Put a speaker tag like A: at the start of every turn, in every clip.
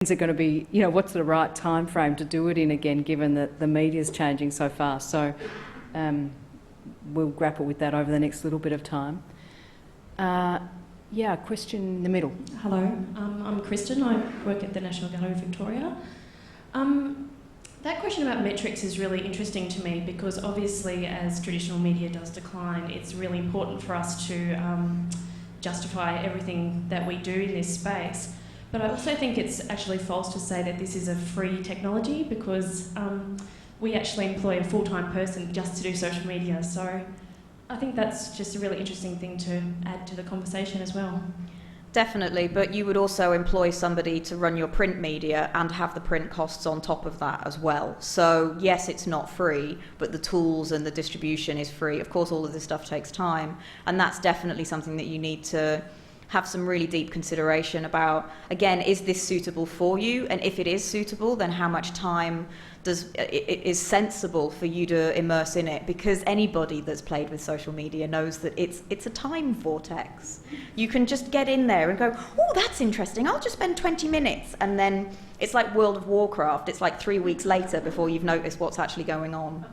A: Is it going to be, what's the right time frame to do it in again, given that the media is changing so fast? So we'll grapple with that over the next little bit of time. Yeah, question in the middle.
B: Hello, I'm Kristen. I work at the National Gallery of Victoria. That question about metrics is really interesting to me because obviously as traditional media does decline, it's really important for us to justify everything that we do in this space. But I also think it's actually false to say that this is a free technology because we actually employ a full-time person just to do social media. So I think that's just a really interesting thing to add to the conversation as well.
C: Definitely, but you would also employ somebody to run your print media and have the print costs on top of that as well. So yes, it's not free, but the tools and the distribution is free. Of course, all of this stuff takes time, and that's definitely something that you need to have some really deep consideration about. Again, is this suitable for you? And if it is suitable, then how much time is sensible for you to immerse in it? Because anybody that's played with social media knows that it's a time vortex. You can just get in there and go, oh, that's interesting, I'll just spend 20 minutes. And then it's like World of Warcraft. It's like 3 weeks later before you've noticed what's actually going on.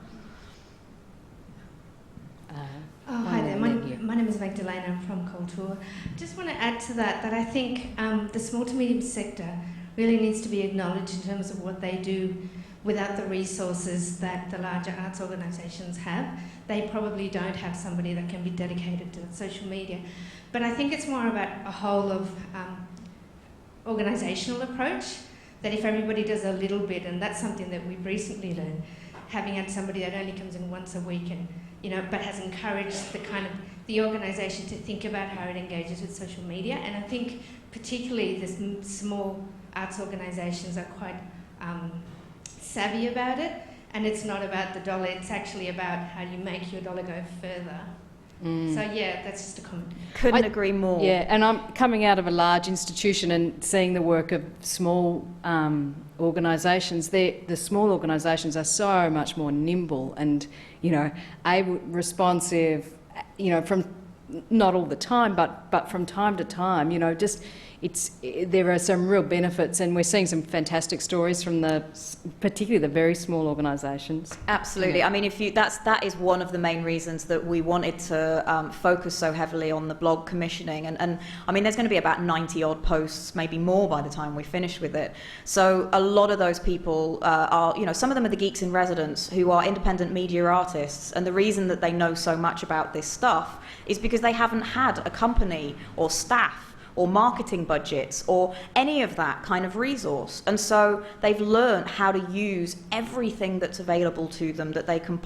D: Hi there, my name is Magdalena, I'm from Culture. Just want to add to that I think the small to medium sector really needs to be acknowledged in terms of what they do without the resources that the larger arts organisations have. They probably don't have somebody that can be dedicated to social media. But I think it's more about a whole of organisational approach, that if everybody does a little bit, and that's something that we've recently learned, having had somebody that only comes in once a week and but has encouraged the organisation to think about how it engages with social media. And I think particularly the small arts organisations are quite savvy about it, and it's not about the dollar, it's actually about how you make your dollar go further. So yeah, that's just a comment.
C: Couldn't agree more.
A: Yeah, and I'm coming out of a large institution and seeing the work of small organisations. The small organisations are so much more nimble and, able, responsive, from not all the time, but from time to time, there are some real benefits, and we're seeing some fantastic stories from particularly the very small organisations.
C: Absolutely. I mean, that is one of the main reasons that we wanted to focus so heavily on the blog commissioning. And I mean, there's going to be about 90 odd posts, maybe more by the time we finish with it. So a lot of those people are, some of them are the geeks in residence who are independent media artists. And the reason that they know so much about this stuff is because they haven't had a company or staff or marketing budgets or any of that kind of resource. And so they've learned how to use everything that's available to them that they can